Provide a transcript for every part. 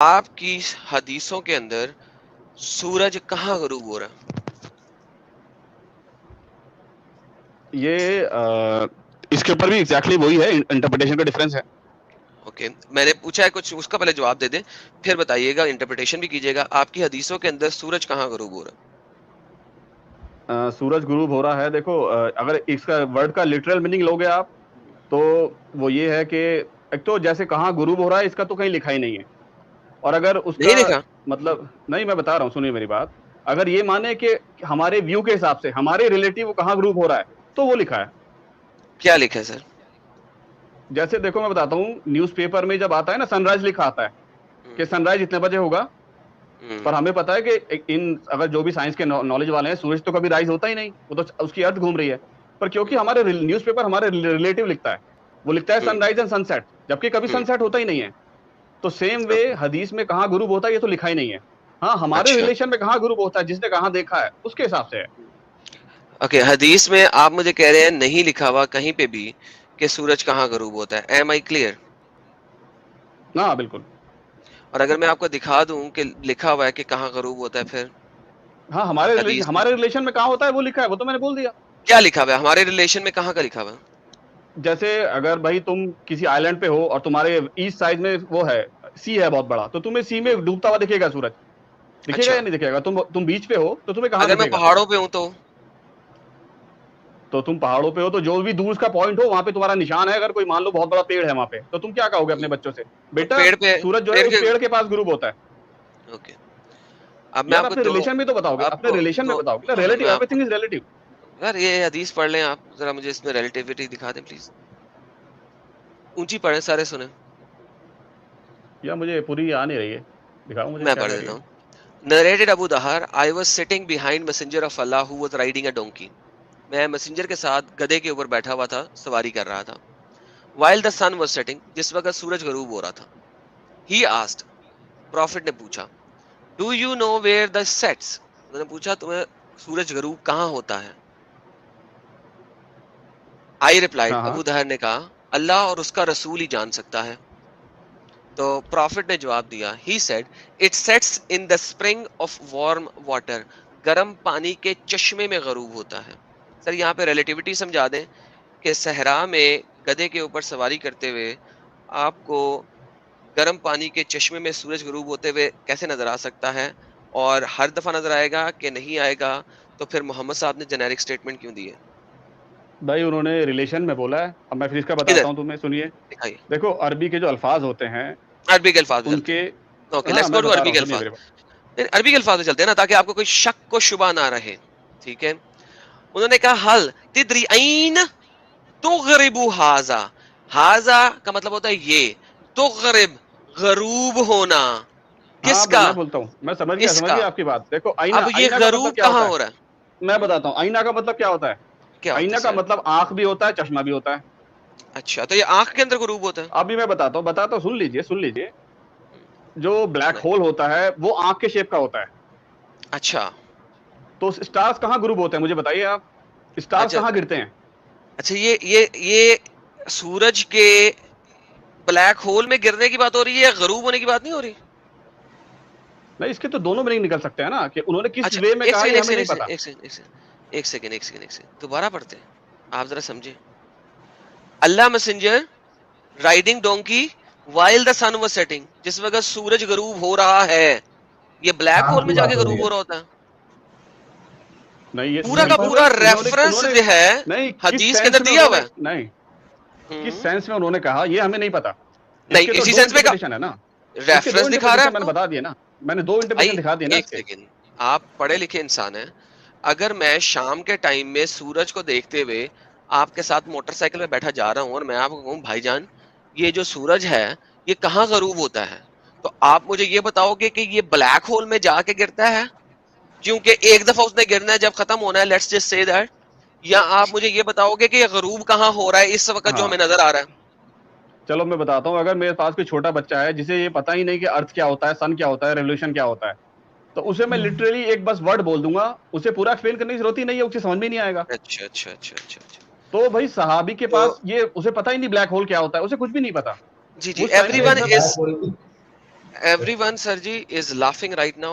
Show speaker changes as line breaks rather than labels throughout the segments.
آپ کی حدیثوں کے اندر سورج کہاں غروب ہو رہا ہے؟
یہ اس کے اوپر بھی ایگزیکٹلی وہی ہے، انٹرپریٹیشن کا ڈفرنس ہے.
اوکے، میں نے پوچھا ہے کچھ، اس کا پہلے جواب دے دیں پھر بتائیے گا، انٹرپریٹیشن بھی کیجیے گا. آپ کی حدیثوں کے اندر سورج کہاں غروب ہو رہا ہے؟
سورج غروب ہو رہا ہے. دیکھو اگر اس کا ورڈ کا لٹرل میننگ لوگے آپ تو وہ یہ ہے کہ ایک تو جیسے کہاں غروب ہو رہا ہے اس کا تو کہیں لکھا ہی نہیں ہے، اور اگر اس
نہیں
کا
لکھا؟
مطلب نہیں، میں بتا رہا ہوں سنیے میری بات. اگر یہ مانے کہ ہمارے ویو کے حساب سے ہمارے ریلیٹیو کہاں غروب ہو رہا ہے تو وہ لکھا ہے.
کیا لکھا ہے سر؟
جیسے دیکھو میں بتاتا ہوں، نیوز پیپر میں جب آتا ہے نا سن رائز لکھا آتا ہے کہ سن رائز اتنے بجے ہوگا، پر ہمیں پتا ہے کہ ان اگر جو بھی سائنس کے نالج والے ہیں سورج تو کبھی رائز ہوتا ہی نہیں، وہ تو اس کی ارتھ گھوم رہی ہے. پر کیونکہ ہمارے نیوز پیپر ہمارے ریلیٹیو لکھتا ہے، وہ لکھتا ہے سن رائز اینڈ سن سیٹ، جبکہ کبھی سن سیٹ ہوتا ہی نہیں ہے. تو سیم وے حدیث میں کہاں غروب ہوتا ہے یہ تو لکھا ہی نہیں ہے. ہاں ہمارے
اچھا
ریلیشن میں کہاں غروب ہوتا ہے جس نے کہاں دیکھا ہے اس کے حساب سے ہے.
اوکے، حدیث میں آپ مجھے کہہ رہے ہیں نہیں لکھا ہوا کہیں پہ بھی کہ سورج کہاں غروب ہوتا ہے. ایم آئی کلیئر؟
ہاں بالکل.
اور اگر میں آپ کو دکھا دوں کہ لکھا ہوا ہے کہ کہاں غروب ہوتا ہے پھر
ہاں
حدیث میں
ہمارے ریلیشن میں کہاں ہوتا ہے وہ لکھا ہے، وہ تو میں نے بول دیا.
کیا لکھا ہوا ہے؟ ہمارے ریلیشن میں کہاں کا لکھا ہوا ہے؟
جیسے اگر بھائی تم کسی آئی لینڈ پہ ہو اور تمہارے ایسٹ سائڈ میں وہ ہے سی ہے بہت بڑا، تو تمہیں سی میں ڈوبتا ہوا دکھے گا سورج، دکھے گا
اچھا،
یا نہیں دکھے گا؟ تم بیچ پہ ہو تو تمہیں کہاں
اگر میں
دکھے گا؟
پہاڑوں پہ ہوں
تو تم پہاڑوں پہ ہو تو جو بھی دور کا پوائنٹ ہو وہاں پہ تمہارا نشان ہے. اگر کوئی مان لو بہت بڑا پیڑ ہے وہاں پہ تو تم کیا کہو گے اپنے بچوں سے؟ بیٹا
پیڑ پہ،
سورج جو ہے
پیڑ
اس
کے
پیڑ کے پاس غروب ہوتا ہے.
اوکے. اب میں
یار
آپ کو
اپنے ریلیشن میں تو بتاؤ گے،
آپ
اپنے
کو
ریلیشن میں
دو
بتاؤ گے.
میں
ریلیٹیو،
آپ
ایوری
کو
تھنگ از ریلیٹیو.
یار یہ حدیث پڑھ لیں آپ ذرا، مجھے اس میں ریلیٹیوٹی دکھا دیں پلیز. اونچی پڑھیں، سارے سنیں.
یا مجھے پوری آ نہیں رہی ہے، دکھاؤ مجھے
میں
کیا
پڑھ
کہہ رہی
دیتا
ہے.
ہوں. Narrated Abu Dahar, I was sitting behind messenger of Allah who was riding a donkey. میں messenger کے ساتھ گدھے کے اوپر بیٹھا ہوا تھا، سواری کر رہا تھا. While the sun was setting, جس وقت سورج غروب ہو رہا تھا. He asked, Prophet نے پوچھا, Do you know where the sets? انہوں نے پوچھا تمہیں سورج غروب کہاں ہوتا ہے؟ I replied,
ہاں ہاں
ابو دہر نے کہا, اللہ اور اس کا رسول ہی جان سکتا ہے. تو پروفٹ نے جواب دیا, he said it sets in the spring of warm water, گرم پانی کے چشمے میں غروب ہوتا ہے. سر یہاں پہ ریلیٹیوٹی سمجھا دیں کہ صحرا میں گدھے کے اوپر سواری کرتے ہوئے آپ کو گرم پانی کے چشمے میں سورج غروب ہوتے ہوئے کیسے نظر آ سکتا ہے، اور ہر دفعہ نظر آئے گا کہ نہیں آئے گا؟ تو پھر محمد صاحب نے جنیرک سٹیٹمنٹ کیوں دی ہے؟
بھائی انہوں نے ریلیشن میں بولا ہے. اب میں پھر اس کا
ادھر
بتاتا ہوں تمہیں، سنیے.
دکھائیے.
دیکھو عربی کے جو الفاظ ہوتے ہیں
عربی کے الفاظ میں
ان
چلتے
کے،
ہیں. اوکے،
ہاں
لیٹس گو
میں
ٹو
بتا رہا
عربی
ہوں
کے
سنیے
الفاظ.
میرے بات.
عربی کے الفاظ میں چلتے ہیں نا، تاکہ آپ کو کوئی شک و شبہ نہ رہے. ٹھیک ہے. انہوں نے کہا حل تدری این تغرب ہاذا. ہاذا کا مطلب ہوتا ہے یہ، تغرب غروب ہونا.
ہاں
کس کا؟
میں بولتا ہوں، میں سمجھ
اس
گیا
کا.
آپ کی بات. دیکھو آئینہ،
اب یہ
آئینہ کا مطلب
غروب
کیا
کہاں
ہوتا
ہو رہا ہے؟
ہے؟ میں بتاتا ہوں آئینہ کا مطلب کیا ہوتا ہے.
کیا ہوتا
آئینہ
ہے
کا
سر؟
مطلب آنکھ بھی ہوتا ہے، چشمہ بھی ہوتا ہے.
اچھا، تو یہ آنکھ کے اندر غروب ہوتا ہے؟
ابھی میں بتاتا ہوں، سن لیجئے. جو بلیک
سنائیں.
ہول ہوتا ہے وہ آنکھ کے شیپ کا ہوتا ہے.
اچھا
تو اسٹارز کہاں غروب ہوتے ہیں مجھے بتائیے آپ؟ اسٹارز
اچھا
کہاں گرتے ہیں؟
اچھا یہ سورج کے بلیک ہول میں گرنے کی بات ہو رہی ہے یا غروب ہونے کی بات نہیں ہو رہی؟
نہیں، اس کے تو دونوں میننگ نکل سکتے ہیں نا، کہ انہوں نے کس
اچھا
وے میں
ایک
کہا
سیکنڈ
یہ
ایک
ہمیں
سیکنڈ
نہیں پتا.
ایک سیکنڈ دوبارہ پڑھتے ہیں، آپ ذرا سمجھیں. اللہ messenger riding donkey while the sun was setting, جس وقت سورج غروب ہو رہا ہے. یہ بلیک ہول
چاند
میں
کی
جا
بات
کے
ہو
غروب
رہی ہے.
ہو رہا ہوتا ہے؟
نہیں یہ
پورا
نہیں
کا
پر
پورا
سمپل،
ریفرنس جو ہے
نہیں کس
حدیث کے
سینس
اندر
میں
دیا
انہوں
ہوا
نے،
ہے.
نہیں کس
ہم،
سینس میں انہوں نے کہا یہ ہمیں نہیں پتا. اس
نہیں
کے تو
اسی
دو
سینس میں
انٹرپریٹیشن ہے نا. اس کے دو
ریفرنس دکھا رہا ہے
انٹرپریٹیشن
آپ
میں نے
کو.
بتا دیے نا. میں نے دو
بھائی
انٹرپریٹیشن دکھا دیے نا
ایک
اس کے.
سیکنڈ، آپ پڑھے لکھے انسان ہیں. اگر میں شام کے ٹائم میں سورج کو دیکھتے ہوئے آپ کے ساتھ موٹر سائیکل میں بیٹھا جا رہا ہوں اور میں آپ کو کہوں بھائی جان یہ جو سورج ہے یہ کہاں غروب ہوتا ہے، تو آپ مجھے یہ بتاؤ گے کہ یہ بلیک ہول میں جا کے گرتا ہے کیونکہ ایک دفعہ اس نے گرنا ہے جب ختم ہونا ہے، لیٹس جسٹ سے دیٹ، یا آپ مجھے یہ بتاؤ گے کہ یہ غروب کہاں ہو رہا ہے اس وقت جو
ہاں
ہمیں نظر آ رہا ہے؟
چلو میں بتاتا ہوں. اگر میرے پاس کوئی چھوٹا بچہ ہے جسے یہ پتا ہی نہیں کہ ارتھ کیا ہوتا ہے، سن کیا ہوتا ہے، ریولیوشن کیا ہوتا ہے، تو اسے میں لٹرلی ایک بس ورڈ بول دوں گا، اسے پورا ایکسپلین کرنے کی ضرورت ہی نہیں ہے، اسے سمجھ میں نہیں آئے گا.
اچھا اچھا اچھا اچھا اچھا.
تو بھائی صحابی کے
تو
پاس یہ اسے پتا ہی نہیں بلیک ہول کیا ہوتا ہے، اسے کچھ بھی نہیں پتا.
جی
وہ
ایوری
سائنس کے
ون
نہیں
سب
از
بلیک ہول کی
everyone sir ji is laughing right now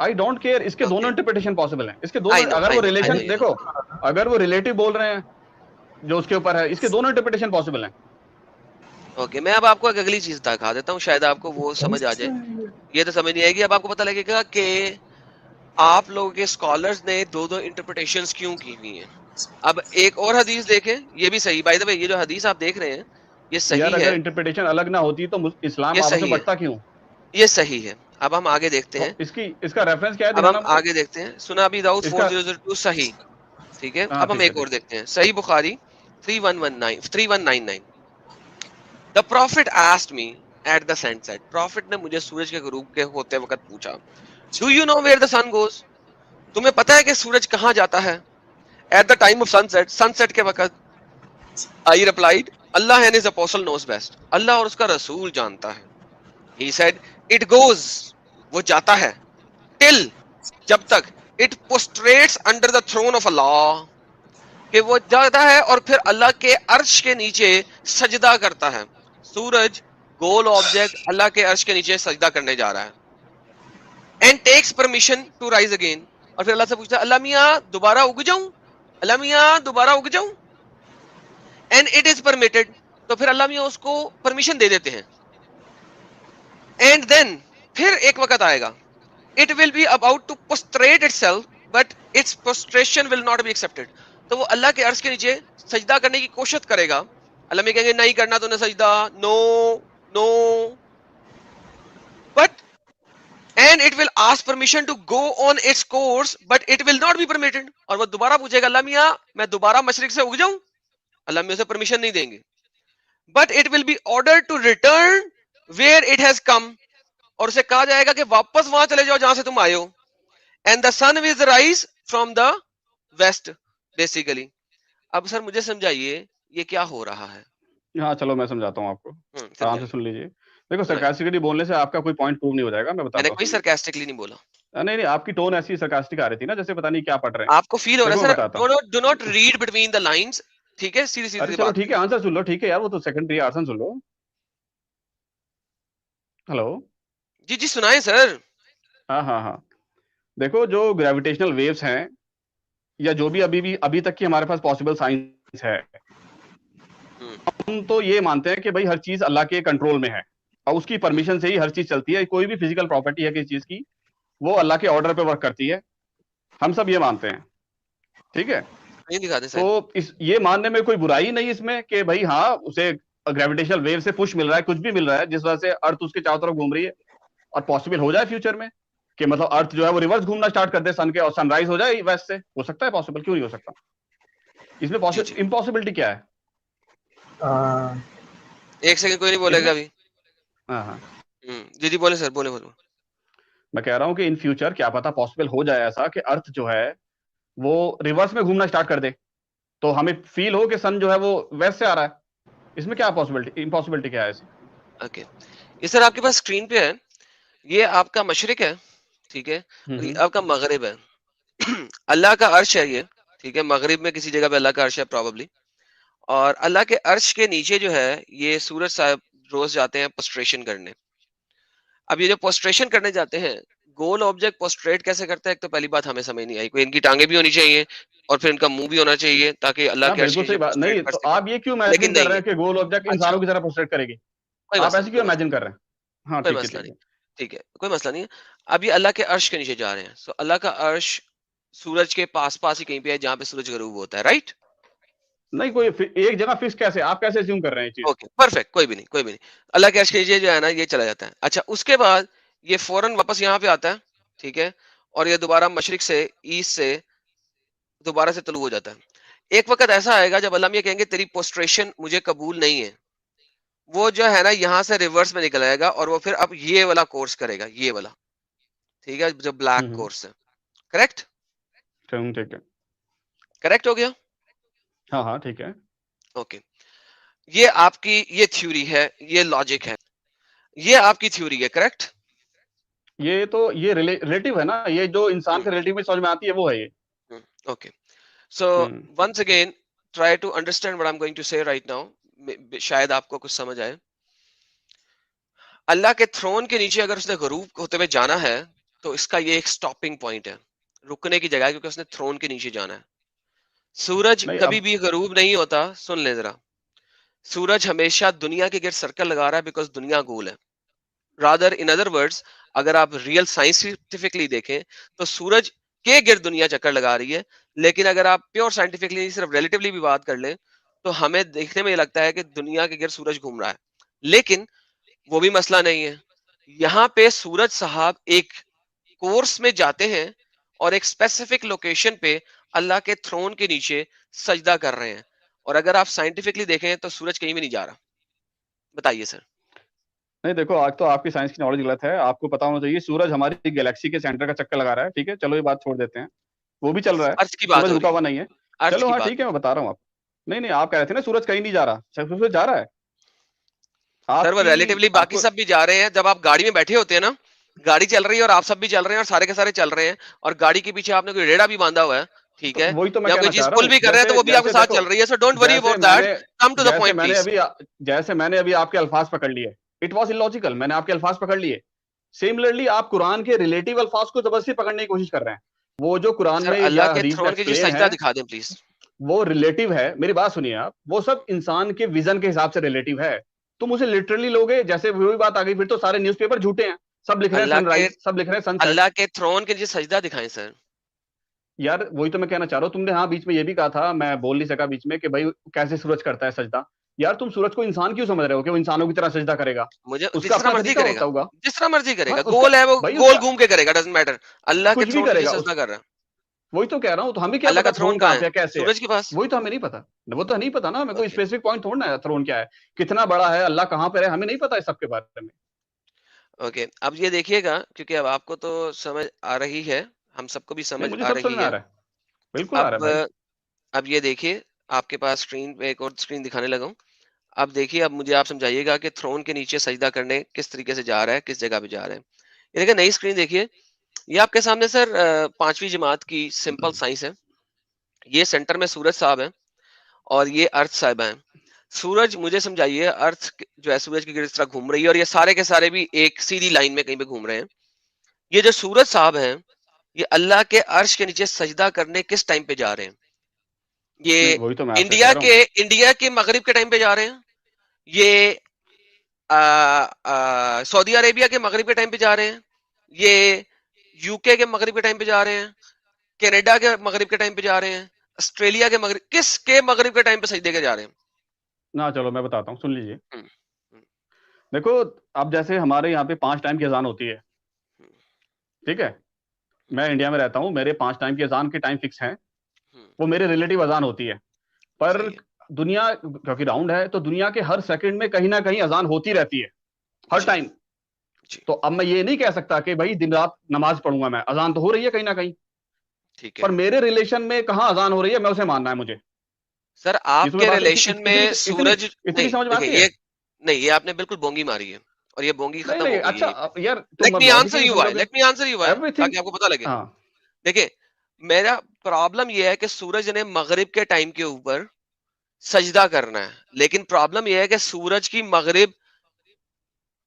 I don't care. اس کے دونوں انٹرپریٹیشن پاسبل ہیں. اس کے دونوں, اگر وہ ریلیشن دیکھو, اگر وہ ریلیٹو بول رہے ہیں جو اس کے اوپر ہے, اس کے دونوں انٹرپریٹیشن پاسبل ہیں.
اوکے, میں اب آپ کو ایک اگلی چیز دکھا دیتا ہوں, شاید آپ کو وہ سمجھ آ جائے. یہ تو سمجھ نہیں آئے گی, اب آپ کو پتہ لگے گا کہ آپ لوگوں کے اسکالرز نے دو دو انٹرپریٹیشنز کیوں کی ہوئی ہیں. اب ایک اور حدیث دیکھیں, یہ بھی صحیح, بائی دا وے یہ جو حدیث آپ دیکھ رہے ہیں یہ
یار
صحیح
اگر
ہے,
انٹرپریٹیشن الگ نہ ہوتی تو اسلام
یہ
آپس میں
صحیح ہے,
بٹتا کیوں؟
یہ صحیح ہے. اب ہم آگے دیکھتے ہیں,
اس کا ریفرنس کیا ہے,
اب ہم
دکھانا مجھے
آگے دیکھتے ہیں. سنا ابی داؤد
اس کا.
4002 صحیح, ٹھیک ہے.
ہاں
اب ہم
ٹھیک ہے
ایک اور
ٹھیک ہے.
دیکھتے ہیں, صحیح بخاری 3199. The prophet asked me at the sunset. Prophet نے مجھے سورج کے غروب کے ہوتے وقت پوچھا, Do you know where the sun goes? تمہیں پتا ہے کہ سورج کہاں جاتا ہے؟ At the time of sunset, sunset کے وقت. I replied, Allah and his apostle knows best. اللہ اور اس کا رسول جانتا ہے. He said, It goes. وہ جاتا ہے. Till. جب تک. It prostrates under the throne of Allah. کہ وہ جاتا ہے اور پھر اللہ کے عرش کے نیچے سجدہ کرتا ہے. سورج گول آبجیکٹ اللہ کے عرش کے نیچے سجدہ کرنے جا رہا ہے. And takes permission to rise again. اور پھر اللہ سے پوچھتا ہے, اللہ میاں دوبارہ اگ جاؤں, اللہ میاں دوبارہ اگ جاؤں. And it is permitted. تو پھر اللہ میاں اس کو پرمیشن دے دیتے ہیں. اینڈ دین پھر ایک وقت آئے گا, it will be about to prostrate itself but its prostration will not be accepted. تو وہ اللہ کے عرش کے نیچے سجدہ کرنے کی کوشش کرے گا. اللہ میں کہیں گے نہیں کرنا تو نے سجدہ, no no, but and it will ask permission to go on its course but it will not be permitted. اور وہ دوبارہ پوچھے گا, اللہ میاں میں دوبارہ مشرق سے اگ جاؤں, اللہ میاں اسے پرمیشن نہیں دیں گے. But it will be order to return where it has come. اور اسے کہا جائے گا کہ واپس وہاں چلے جاؤ جہاں سے تم آئے ہو. And the sun will rise from the west basically. اب سر مجھے سمجھائیے یہ کیا ہو رہا ہے.
ہاں چلو میں سمجھاتا ہوں آپ کو, آرام سے سن لیجیے. دیکھو
سنائیں.
سرکاسٹکلی بولنے سے آپ کا کوئی پوائنٹ پروو نہیں ہو جائے گا, میں
میں نے
بتاتا
کوئی
ہوں.
سرکاسٹکلی نہیں بولا.
نہیں نہیں, آپ کی ٹون ایسی سرکاسٹک آ رہی تھی نا, جیسے پتا نہیں کیا پڑھ رہے ہیں.
آپ کو فیل ہو رہا
دیکھو
ہے
میں
سر,
بتاتا ہوں.
Do not read between the lines, ٹھیک ہے, سیدھی
ارے
سیدھی
چلو
بات.
ٹھیک ہے, آنسر سن لو. ٹھیک ہے یار, وہ تو سیکنڈری آنسر سن لو. ہلو.
جی جی سنائیں سر.
ہاں ہاں ہاں, دیکھو جو گریویٹیشنل ویوز ہیں یا جو بھی ابھی تک کی ہمارے پاس پاسبل سائنس ہے, ہم تو یہ مانتے ہیں کہ بھائی ہر چیز اللہ کے کنٹرول میں ہے اور اس کی پرمیشن سے ہی ہر چیز چلتی ہے. کوئی بھی فزیکل پراپرٹی ہے کسی چیز کی, وہ اللہ کے آرڈر پہ ورک کرتی ہے. ہم سب یہ مانتے ہیں, ٹھیک ہے. تو یہ ماننے میں کوئی برائی نہیں اس میں کہ بھائی ہاں اسے گریویٹیشنل ویو سے پش مل رہا ہے, کچھ بھی مل رہا ہے, جس وجہ سے ارتھ اس کے چاروں طرف گھوم رہی ہے. اور پاسبل ہو جائے فیوچر میں کہ مطلب ارتھ جو ہے وہ ریورس گھومنا اسٹارٹ کر دے سن کے, اور سن رائز ہو جائے ویسٹ سے. ہو سکتا ہے پاسبل, کیوں نہیں ہو سکتا. اس میں امپاسبلٹی کیا ہے؟
ایک سیکنڈ کوئی نہیں بولے گا ابھی.
ہاں ہاں
جی جی بولے سر, بولے بولے.
میں کہہ رہا ہوں کہ ان فیوچر کیا پتا پاسبل ہو جائے ایسا کہ ارتھ جو ہے وہ ریورس میں گھومنا اسٹارٹ کر دے, تو ہمیں فیل ہو کہ سن جو ہے وہ ویسٹ سے آ رہا ہے. اس میں کیا پاسبلٹی, امپاسبلٹی کیا ہے اس؟
اوکے, یہ سر آپ کے پاس اسکرین پہ ہے, یہ آپ کا مشرق ہے, ٹھیک ہے, اور یہ آپ کا مغرب ہے. اللہ کا عرش ہے یہ, ٹھیک ہے, مغرب میں کسی جگہ پہ اللہ کا عرش ہے پروبیبلی. اور اللہ کے عرش کے نیچے جو ہے یہ سورج صاحب روز جاتے ہیں پوسٹریشن کرنے. اب یہ جو پوسٹریشن کرنے جاتے ہیں, گول آبجیکٹ پوسٹریٹ کیسے کرتا ہے, ایک تو پہلی بات ہمیں سمجھ نہیں آئی. کوئی ان کی ٹانگیں بھی ہونی چاہیے اور پھر ان کا منہ بھی ہونا چاہیے تاکہ اللہ کے عرش کے نیچے
نہیں,
پوسٹریٹ کر
تو
سکے.
آپ یہ کیوں امیجن کر رہے ہیں کہ گول آبجیکٹ انسانوں کی طرح پوسٹریٹ کرے گی؟ آپ ایسے کیوں امیجن کر رہے ہیں؟ ہاں
کوئی
ٹھیک ہے
مسئلہ
ٹھیک
نہیں,
ہے.
ٹھیک ہے, کوئی مسئلہ نہیں ہے. اب یہ اللہ کے عرش کے نیچے جا رہے ہیں, سو اللہ کا عرش سورج کے پاس پاس ہی کہیں پہ ہے جہاں پہ سورج غروب ہوتا ہے, رائٹ؟
نہیں, کوئی ایک جگہ فکس کیسے, آپ کیسے اسیوم کر رہے ہیں یہ چیز؟
اوکے پرفیکٹ, کوئی بھی نہیں, کوئی بھی نہیں. اللہ کے عرش کے نیچے جو ہے نا یہ چلا جاتا ہے. اچھا, اس کے بعد یہ فوراً واپس یہاں پہ آتا ہے, ٹھیک ہے, اور یہ دوبارہ مشرق سے ایسٹ سے دوبارہ سے طلوع ہو جاتا ہے. ایک وقت ایسا آئے گا جب اللہ یہ کہیں گے تیری پوسٹریشن مجھے قبول نہیں ہے. وہ جو ہے نا یہاں سے ریورس میں نکل آئے گا اور وہ پھر اب یہ والا کورس کرے گا, یہ والا, ٹھیک ہے, جو بلیک کورس ہے. کریکٹ,
ٹھیک ہے,
کریکٹ ہو گیا.
ہاں ہاں ٹھیک ہے.
اوکے, یہ آپ کی یہ تھیوری ہے, یہ لاجک ہے, یہ آپ کی تھیوری ہے, کریکٹ.
یہ تو یہ ریلیٹیو ہے نا, یہ جو انسان کے ریلیٹیو میں سمجھ میں آتی ہے وہ ہے یہ.
Okay, so once again try to understand what I'm going to say right now. شاید آپ کو کچھ سمجھ آئے. اللہ کے تھرون کے نیچے اگر اس نے غروب ہوتے ہوئے جانا ہے تو اس کا یہ ایک سٹاپنگ پوائنٹ ہے, رکنے کی جگہ ہے, کیونکہ اس نے تھرون کے نیچے جانا ہے. سورج
نہیں اب
کبھی بھی غروب نہیں ہوتا. سن لیں ذرا, سورج ہمیشہ دنیا کے گرد سرکل لگا رہا ہے بیکاز دنیا گول ہے. رادر ان ادر ورڈز, اگر آپ ریئل سائنٹیفکلی دیکھیں تو سورج کے گرد دنیا چکر لگا رہی ہے, لیکن اگر آپ پیور سائنٹیفکلی صرف ریلیٹیولی بھی بات کر لیں تو ہمیں دیکھنے میں یہ لگتا ہے کہ دنیا کے گرد سورج گھوم رہا ہے, لیکن وہ بھی مسئلہ نہیں ہے. یہاں پہ سورج صاحب ایک کورس میں جاتے ہیں اور ایک اسپیسیفک لوکیشن پہ اللہ کے تھرون کے نیچے سجدہ کر رہے ہیں, اور اگر آپ سائنٹیفکلی دیکھیں تو سورج کہیں بھی نہیں جا رہا. بتائیے سر.
نہیں دیکھو, آج تو آپ کی سائنس کی نالج غلط ہے. آپ کو پتا ہونا چاہیے سورج ہماری گیلیکسی کے سینٹر کا چکر لگا رہا ہے. ٹھیک ہے, چلو یہ بات چھوڑ دیتے ہیں, وہ بھی چل رہا ہے,
ارتھ کی بات
سورج
ہو
رکا
رہی
ہوا
ہے,
نہیں ہے.
ارتھ
چلو
کی
ہاں
بات.
ٹھیک ہے, میں بتا رہا ہوں آپ. نہیں آپ کہہ رہے تھے نا سورج کہیں نہیں جا رہا, سورج جا رہا ہے.
سر
آپ
وہ
کی
ریلیٹیولی
آپ
باقی
کو
سب بھی جا رہے ہیں. جب آپ گاڑی میں بیٹھے ہوتے ہیں نا, گاڑی چل رہی ہے اور آپ سب بھی چل رہے ہیں اور سارے کے سارے چل رہے ہیں, اور گاڑی کے پیچھے آپ نے کوئی ریڑا بھی باندھا ہوا ہے, ٹھیک
تو
ہے,
وہی تو میں
یا کوئی
کہنا چاہ
چیز
رہا
پل
ہوں.
بھی کر رہے ہیں تو
جیسے
وہ بھی آپ کے
جیسے
ساتھ
دیکھو,
چل رہی ہے. سو ڈونٹ وری
جیسے
اباؤٹ
میں
دیٹ,
نے
کم ٹو دا
جیسے
پوائنٹ
میں نے
پلیز.
ابھی جیسے میں نے ابھی آپ کے الفاظ پکڑ لیے, اٹ واز illogical, میں نے آپ کے الفاظ پکڑ لیے. سملرلی آپ قرآن کے ریلیٹیو الفاظ کو زبردستی پکڑنے کی کوشش کر رہے ہیں. وہ جو قرآن
سر
میں
اللہ
یا
کے
حدیث میں
تھرون کے نیچے
ایکسپلین
سجدہ
ہے
دکھا دیں پلیز.
وہ ریلیٹیو ہے. میری بات سنیے آپ, وہ سب انسان کے ویژن کے حساب سے ریلیٹیو ہے. تم اسے لٹرلی لوگے, جیسے وہی بات آ گئی, پھر تو سارے نیوز پیپر جھوٹے ہیں. سب لکھ رہے ہیں
اللہ
سن
کے
رائز, سب لکھ رہے ہیں سن سیٹ.
اللہ کے تھرون کے نیچے سجدہ دکھائیں سر.
یار وہی تو میں کہنا چاہ رہا ہوں. تم نے ہاں بیچ میں یہ بھی کہا تھا, میں بول نہیں سکا بیچ میں, کہ بھائی کیسے سورج کرتا ہے سجدہ. یار تم سورج کو انسان کیوں سمجھ رہے ہو کہ وہ انسانوں کی طرح سجدہ کرے گا؟
مجھے
اس کا
جس طرح
اپنا
مرضی
طریقہ
کرے گا,
ہوتا ہوگا.
جس طرح مرضی کرے
ہاں
گا,
اس کا
گول ہے وہ
بھائی, اس
گول
کا
گھوم کے کرے گا, ڈزنٹ میٹر. اللہ کے
کچھ بھی
تھرون کے
کرے
نیچے
گا.
سجدہ کر رہا ہے.
وہی تو کہہ رہا ہوں, تو ہمیں کیا
اللہ
پتا
کا
تھرون
کہاں
کہاں
ہے؟
پہ ہے, کیسے ہے.
سورج کے پاس.
وہی تو ہمیں نہیں پتا. وہ تو نہیں پتا نا ہمیں, کوئی
اوکے
اسپیسیفک پوائنٹ تھوڑنا ہے تھرون کیا ہے, کتنا بڑا ہے, اللہ کہاں پہ ہے, ہمیں نہیں پتا اس سب کے بارے میں.
اوکے, اب یہ دیکھیے گا, کیونکہ اب آپ کو تو سمجھ آ رہی ہے, ہم سب کو بھی
نہیں
سمجھ
مجھے
آ
سب سمجھ
رہی
میں آ
ہے.
رہا ہے, بالکل آ رہا ہے
اب
بھائی.
اب یہ دیکھیے, آپ کے پاس اسکرین پہ ایک اور اسکرین دکھانے لگا ہوں. اب دیکھیے, اب مجھے آپ سمجھائیے گا کہ تھرون کے نیچے سجدہ کرنے کس طریقے سے جا رہا ہے, کس جگہ پہ جا رہا ہے. یہ دیکھیں نئی اسکرین دیکھیے, یہ آپ کے سامنے سر 5ویں جماعت کی سمپل سائنس ہے. یہ سینٹر میں سورج صاحب ہے اور یہ ارتھ صاحبہ ہیں. سورج, مجھے سمجھائیے, ارتھ جو ہے سورج کی گرد اس طرح گھوم رہی ہے, اور یہ سارے کے سارے بھی ایک سیدھی لائن میں کہیں پہ گھوم رہے ہیں. یہ جو سورج صاحب ہیں, یہ اللہ کے عرش کے نیچے سجدہ کرنے کس ٹائم پہ جا رہے ہیں؟
نہیں
یہ
وہی تو میں آپ سے کہہ رہا ہوں.
انڈیا کے مغرب کے ٹائم پہ جا رہے ہیں, یہ سعودی عربیہ کے مغرب کے ٹائم پہ جا رہے ہیں, یہ یو کے مغرب کے ٹائم پہ جا رہے ہیں, کینیڈا کے مغرب کے ٹائم پہ جا رہے ہیں, آسٹریلیا کے مغرب, کس کے مغرب کے ٹائم پہ سجدے کے جا رہے ہیں؟
نہ چلو میں بتاتا ہوں, سن لیجیے.
ہم، ہم،
دیکھو, اب جیسے ہمارے یہاں پہ 5 ٹائم کی اذان ہوتی ہے, ٹھیک ہے, میں انڈیا میں رہتا ہوں, میرے 5 ٹائم کی اذان کے ٹائم فکس ہیں,
ہم،
وہ میرے ریلیٹیو اذان ہوتی ہے. پر
صحیح
دنیا کیونکہ راؤنڈ ہے, تو دنیا کے ہر سیکنڈ میں کہیں نہ کہیں اذان ہوتی رہتی ہے,
ہے.
ہر
جی
ٹائم.
جی
تو اب میں یہ نہیں کہہ سکتا کہ بھائی دن رات نماز پڑھوں گا, میں اذان تو ہو رہی ہے کہیں نہ کہیں,
ٹھیک ہے
پر میرے ریلیشن میں کہاں اذان ہو رہی ہے, میں اسے ماننا ہے مجھے.
سر.
یہ
آپ
تمہیں
کے
بات
ریلیشن میں
اتنی
سورج
اتنی
نہیں,
سمجھ میں
دیکھیں
آتی ہے.
یہ نہیں, یہ آپ نے بالکل بونگی ماری ہے, اور یہ بونگی
نہیں
ختم
نہیں
ہو گئی ہے
اچھا,
یہیں پہ.
یار تم
لیٹ
اب
می آنسر
لاجیکلی
یو
سمجھو
ہے,
گے
لیٹ می آنسر یو ہے,
ایوری تھنگ.
تاکہ آپ کو پتا لگے.
ہاں
دیکھیں, میرا پرابلم یہ ہے کہ سورج نے مغرب کے ٹائم کے اوپر سجدہ کرنا ہے, لیکن پرابلم یہ ہے کہ سورج کی مغرب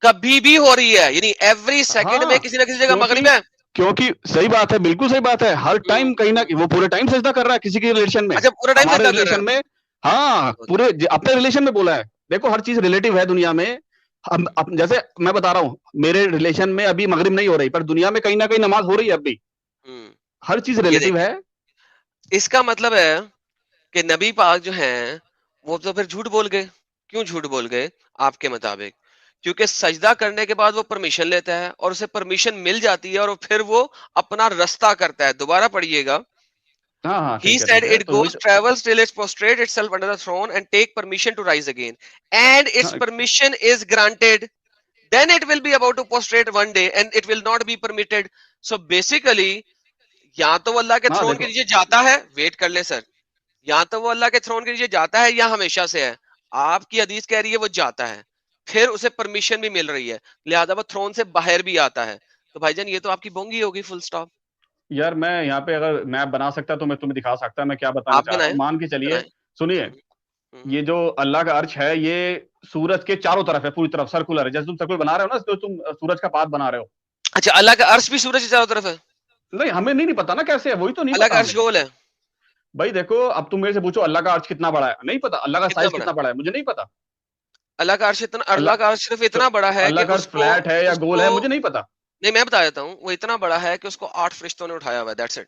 کبھی بھی ہو رہی ہے, یعنی ایوری سیکنڈ میں
ہاں,
کسی نہ کسی جگہ مغرب
کیونکہ
ہے.
کیونکہ صحیح بات ہے, بالکل صحیح بات ہے, ہر ٹائم کہیں نہ وہ پورے ٹائم سجدہ کر رہا ہے کسی کے ریلیشن میں,
اچھا, پورا ٹائم
ہمارے
سجدہ کر رہا
ریلیشن میں. ہاں
ہے.
پورے اپنے ریلیشن میں بولا ہے. دیکھو ہر چیز ریلیٹیو ہے دنیا میں. جیسے میں بتا رہا ہوں, میرے ریلیشن میں ابھی مغرب نہیں ہو رہی, پر دنیا میں کہیں نہ کہیں نماز ہو رہی ہے اب بھی. ہر چیز
یہ
ریلیٹیو
دیکھ,
ہے.
اس کا مطلب ہے کہ نبی پاک جو ہیں وہ تو پھر جھوٹ بول گئے. کیوں جھوٹ بول گئے آپ کے مطابق؟ کیونکہ سجدہ کرنے کے بعد وہ پرمیشن لیتا ہے, اور اسے پرمیشن مل جاتی ہے, اور پھر وہ اپنا رستہ کرتا ہے. دوبارہ پڑھیے گا.
ہاں ہاں
He
ٹھیک ہے
said
ٹھیک ہے,
it
تو وہی
goes, travels till it prostrate itself under the throne and take permission to rise again. And its permission is granted. Then it will be about to prostrate one day and it will not be permitted. So basically, یا تو وہ اللہ کے
ہاں
thrown کے
دیکھو
نیچے جاتا ہے, ویٹ کر لیں سر, یا تو وہ اللہ کے تھرون کے نیچے جاتا ہے یا ہمیشہ سے ہے. آپ کی حدیث کہہ رہی ہے وہ جاتا ہے, پھر اسے پرمیشن بھی مل رہی ہے, لہذا وہ تھرون سے باہر بھی آتا ہے. تو بھائی جان یہ تو آپ کی بونگی ہوگی, فل سٹاپ.
یار, میں یہاں پہ اگر میپ بنا سکتا تو میں تمہیں دکھا سکتا, میں کیا بتانا
آپ
چاہ رہا
بنائیں
ہوں. مان کے چلیے,
بنائیں.
سنیے,
ہم،
یہ جو اللہ کا عرش ہے یہ سورج کے چاروں طرف ہے, پوری طرف سرکولر ہے, جیسے تم سرکل بنا رہے ہو نا, تو تم سورج کا پاتھ بنا رہے ہو.
اچھا اللہ کا عرش بھی سورج کے چاروں طرف ہے؟
نہیں ہمیں نہیں پتا نا کیسے ہے, وہی تو نہیں
اللہ کا
پتا
عرش
ہمیں.
گول ہے؟
بھائی دیکھو اب تم میرے سے پوچھو اللہ کا عرش کتنا بڑا ہے, نہیں پتا. اللہ کا
کتنا
سائز
بڑا
کتنا بڑا ہے مجھے نہیں پتا.
اللہ کا عرش اتنا, اللہ
اللہ
کا عرش صرف
تو
اتنا بڑا ہے
اللہ
کہ
کا عرش فلیٹ ہے یا گول ہے مجھے نہیں پتا.
نہیں میں بتا دیتا ہوں, وہ اتنا بڑا ہے کہ اس کو 8 فرشتوں نے اٹھایا ہوا ہے, دیٹس اٹ.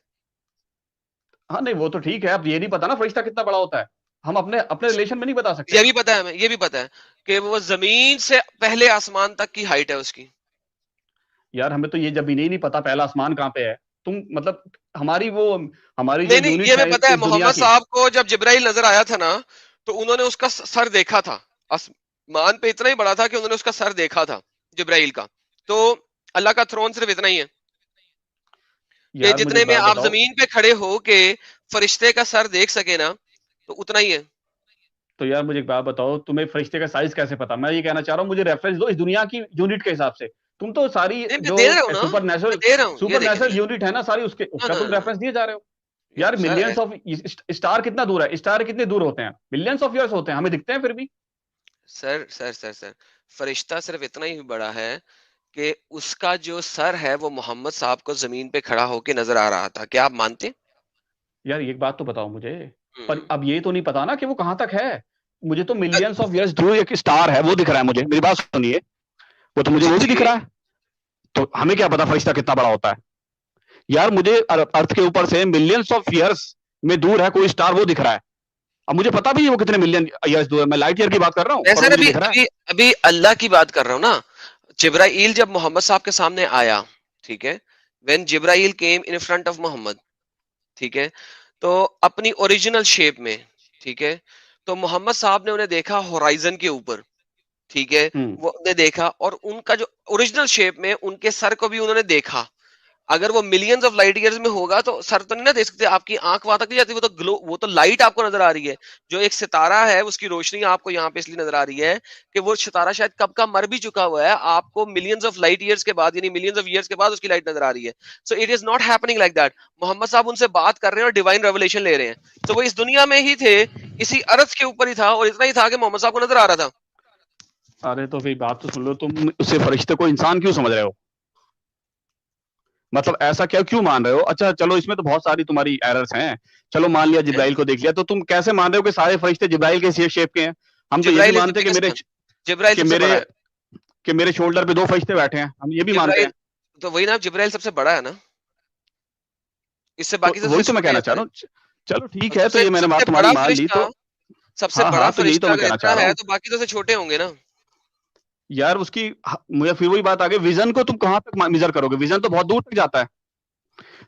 ہاں نہیں وہ تو ٹھیک ہے, اب یہ نہیں پتا نا فرشتہ کتنا بڑا ہوتا ہے, ہم اپنے ریلیشن میں نہیں بتا سکتے.
یہ بھی پتا ہے ہمیں, یہ بھی پتا ہے کہ وہ زمین سے پہلے آسمان تک کی ہائٹ ہے اس کی.
یار ہمیں تو یہ جب بھی نہیں پتا پہلا آسمان کہاں پہ ہے. تم مطلب ہماری جو
نہیں
یونٹ
یہ
ہے
ہمیں پتا ہے,
اس دنیا
محمد
کی.
صاحب کو جب جبرائیل نظر آیا تھا نا تو انہوں نے اس کا سر دیکھا تھا, آسمان پہ اتنا ہی بڑا تھا کہ انہوں نے اس کا سر دیکھا تھا جبرائیل کا. تو اللہ کا تھرون صرف اتنا ہی ہے کہ
یار مجھے
جتنے
ایک
میں
بات
آپ
بتاؤ,
زمین پہ کھڑے ہو کے فرشتے کا سر دیکھ سکے نا تو اتنا ہی ہے.
تو یار مجھے ایک بات بتاؤ, تمہیں فرشتے کا سائز کیسے پتا؟ میں یہ کہنا چاہ رہا ہوں مجھے ریفرنس دو اس دنیا کی یونٹ کے حساب سے. تم تو ساری
نہیں میں
جو
دے رہا ہوں نا, میں دے رہا ہوں, یہ
سپر
دیکھیں
نیچرل یونٹ ہے نا ساری, اس کا تم ریفرنس دیے جا رہے ہو. یار
سر.
ملینس آف اسٹار کتنا دور ہے, اسٹار کتنے دور ہوتے ہیں, ملینس آف ایئرس ہوتے ہیں, ہمیں دکھتے ہیں پھر بھی.
سر سر سر سر فرشتہ صرف اتنا ہی بڑا ہے کہ اس کا جو سر ہے وہ محمد صاحب کو زمین پہ کھڑا ہو کے نظر آ رہا تھا. کیا آپ مانتے ہیں؟
یار ایک بات تو بتاؤ مجھے, پر اب یہ تو نہیں پتا نا کہ وہ کہاں تک ہے. مجھے تو ملینس آف ایئرس دور ایک اسٹار ہے وہ دکھ رہا ہے مجھے, میری بات سنیے, وہ تو مجھے وہ بھی دکھ رہا ہے. تو ہمیں کیا پتا فرشتہ کتنا بڑا ہوتا ہے. یار مجھے ارتھ کے اوپر سے ملینس آف ایئرس میں دور ہے کوئی اسٹار, وہ دکھ رہا ہے. اب مجھے پتا بھی ہے وہ کتنے ملین ایئرس دور ہے, میں لائٹ ایئر کی بات کر رہا ہوں
میں
اور وہ
سر
مجھے دکھ رہا ہے.
ابھی اللہ کی بات کر رہا ہوں نا. جبرائیل جب محمد صاحب کے سامنے آیا, ٹھیک ہے, when Jibrail came in front of محمد, ٹھیک ہے, تو اپنی اوریجنل شیپ میں, ٹھیک ہے, تو محمد صاحب نے انہیں دیکھا ہورائزن کے اوپر, ٹھیک ہے, وہ نے دیکھا, اور ان کا جو اوریجنل شیپ میں ان کے سر کو بھی انہوں نے دیکھا. اگر وہ ملینز آف لائٹ ایئرز میں ہوگا تو سر تو نہیں نہ دیکھ سکتے, آپ کی آنکھ وہاں تک نہیں جاتی, وہ تو گلو, وہ تو لائٹ آپ کو نظر آ رہی ہے. جو ایک ستارہ ہے اس کی روشنی آپ کو یہاں پہ اس لیے نظر آ رہی ہے کہ وہ ستارہ شاید کب کا مر بھی چکا ہوا ہے, آپ کو ملینز آف لائٹ ایئرز کے بعد, یعنی ملینز آف ایئرز کے بعد اس کی لائٹ نظر آ رہی ہے. So it is not happening like that. Muhammad صاحب ان سے بات کر رہے ہیں اور ڈیوائن ریولیشن لے رہے ہیں, تو وہ اس دنیا میں ہی تھے, اسی ارض کے اوپر ہی تھا, اور اتنا ہی تھا کہ محمد صاحب کو نظر آ رہا تھا.
ارے تو پھر بات تو سن لو, تم اسے فرشتے کو انسان کیوں سمجھ رہے ہو؟ مطلب ایسا کیوں مان رہے ہو؟ اچھا چلو اس میں تو بہت ساری تمہاری ایررز ہیں, چلو مان لیا جبرائیل کو دیکھ لیا, تو تم کیسے مان رہے ہو کہ سارے فرشتے جبرائیل کے شیپ کے ہیں؟ ہم تو یہ بھی
جبرائیل از
مانتے
the
ہیں
biggest one. جبرائیل سب سے بڑا ہے.
کہ میرے شولڈر پہ 2 فرشتے بیٹھے ہیں, ہم یہ بھی مانتے
جبرائیل
ہیں.
تو وہی نا, جبرائیل سب سے بڑا ہے نا, اس سے
تو
باقی سب سے
وہی تو میں
چھوٹے
کہنا
ہیں
چاہ
سارے.
رہا ہوں. چلو ٹھیک
اور
ہے, تو یہ میں نے
سب
بات
سے
تمہاری
بڑا
مان لی.
فرشتہ,
تو
سب سے بڑا
ہاں تو یہی تو
فرشتہ
میں
اگر
کہنا چاہ
اتنا
رہا
ہے
ہوں.
تو باقی تو سے چھوٹے ہوں گے نا.
یار اس کی مجھے پھر وہی بات آ گئی, ویژن کو تم کہاں تک میجر کرو گے؟ ویژن تو بہت دور تک جاتا ہے.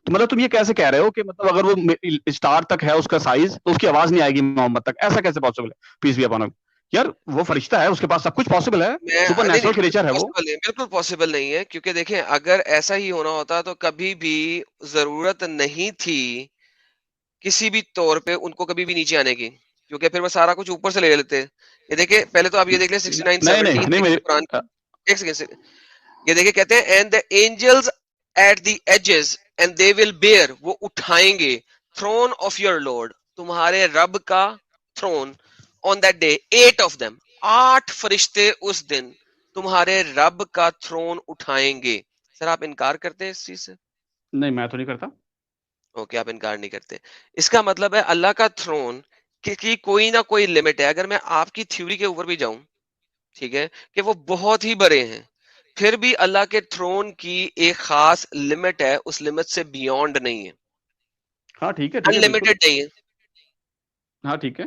تو مطلب تم یہ کیسے کہہ رہے ہو کہ مطلب اگر وہ اسٹار تک ہے اس کا سائز تو اس کی آواز نہیں آئے گی محمد تک؟ ایسا کیسے پاسبل ہے؟ پیس بھی اپون. یار وہ فرشتہ ہے, اس کے پاس سب کچھ پاسبل ہے, سپر
نہیں
نیچرل کریچر ہے وہ.
بالکل پاسبل نہیں ہے, کیونکہ دیکھیں اگر ایسا ہی ہونا ہوتا تو کبھی بھی ضرورت نہیں تھی کسی بھی طور پہ ان کو کبھی بھی نیچے آنے کی, کیونکہ پھر وہ سارا کچھ اوپر سے لے لیتے. یہ دیکھیں پہلے تو آپ یہ دیکھ لیں 69:17
نہیں
قرآن کی, ایک سیکنڈ, یہ دیکھیں کہتے ہیں and the angels at the edges and they will bear, وہ اٹھائیں گے, throne of your lord, تمہارے رب کا throne, on that day 8 of them, 8 فرشتے اس دن تمہارے رب کا تھرون اٹھائیں گے. سر آپ انکار کرتے ہیں اس چیز سے؟
نہیں میں تو نہیں کرتا.
اوکے, آپ انکار نہیں کرتے. اس کا مطلب ہے اللہ کا تھرون کی کوئی نہ کوئی لمٹ ہے. اگر میں آپ کی تھیوری کے اوپر بھی جاؤں, ٹھیک ہے, کہ وہ بہت ہی بڑے ہیں, پھر بھی اللہ کے تھرون کی ایک خاص لمٹ ہے, اس لمٹ سے بیونڈ نہیں ہے.
ہاں ٹھیک ہے,
ان
بالکل.
لمیٹڈ نہیں ہے.
ہاں ٹھیک ہے.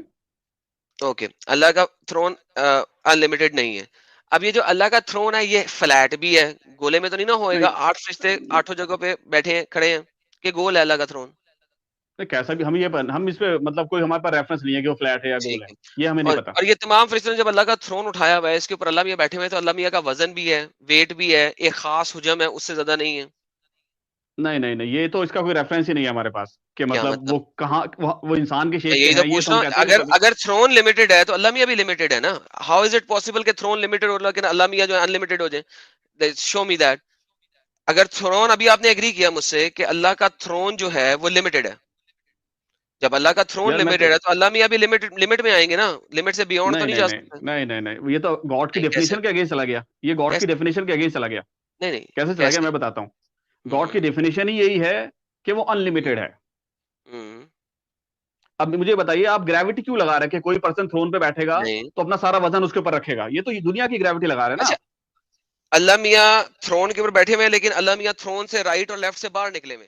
اوکے, اللہ کا تھرون ان لمیٹڈ نہیں ہے. اب یہ جو اللہ کا تھرون ہے یہ فلیٹ بھی ہے, گولے میں تو نہیں نہ ہوئے گا, 8 فرشتے 8 جگہوں پہ بیٹھے ہیں, کھڑے ہیں, کہ گول ہے اللہ کا تھرون.
کیسا بھی ہم اس پہ مطلب کوئی ہمارے پاس ریفرنس نہیں ہے کہ وہ فلیٹ ہے یا گول
ٹھیک
ہے,
ہے,
یہ ہمیں نہیں پتا.
اور یہ تمام فرشتوں نے جب اللہ کا تھرون اٹھایا ہوا ہے, اس کے اوپر اللہ میاں بیٹھے ہوئے ہیں, تو اللہ میاں کا وزن بھی ہے, ویٹ بھی ہے, ایک خاص حجم ہے, اس سے زیادہ نہیں ہے.
نہیں, یہ تو اس کا کوئی ریفرنس ہی نہیں ہے ہمارے پاس کہ
کیا
مطلب وہ کہاں, وہ انسان کے شیپ کے
یہی تو
ہیں, یہ
پوچھ
تو
رہا
ہم
ہوں,
کہتے ہیں نہیں کبھی.
اگر تھرون لمیٹڈ ہے تو اللہ میاں بھی لمیٹڈ ہے نا. ہاؤ از اٹ پاسبل کہ تھرون لمیٹڈ ہو لیکن اللہ میاں جو ہے ان لمیٹڈ ہو جائے؟ شو می دیٹ. اگر تھرون, ابھی آپ نے ایگری کیا مجھ سے کہ اللہ کا تھرون جو ہے وہ لمیٹڈ ہے, جب اللہ کا تھرون
یار میں
لمیٹڈ ہے تو اللہ میاں بھی لمٹ میں آئیں گے نا, لمٹ سے بیونڈ تو نہیں جا سکتے.
نہیں, یہ تو گاڈ کی ڈیفینیشن کے اگینسٹ چلا گیا, یہ گاڈ کی ڈیفینیشن کے اگینسٹ چلا گیا.
نہیں
کیسے چلا گیا میں بتاتا ہوں. گاڈ کی ڈیفینیشن ہی یہی ہے کہ وہ ان لمیٹڈ ہے. اب مجھے بتائیے آپ گریوٹی کیوں لگا رہے ہیں کہ کوئی پرسن تھرون پہ بیٹھے گا تو اپنا سارا وزن اس کے اوپر رکھے گا؟ یہ تو دنیا کی گریوٹی لگا رہے ہیں نا.
اچھا, اللہ میاں تھرون کے اوپر بیٹھے ہوئے لیکن اللہ میاں تھرون سے رائٹ اور لیفٹ سے باہر نکلے ہوئے.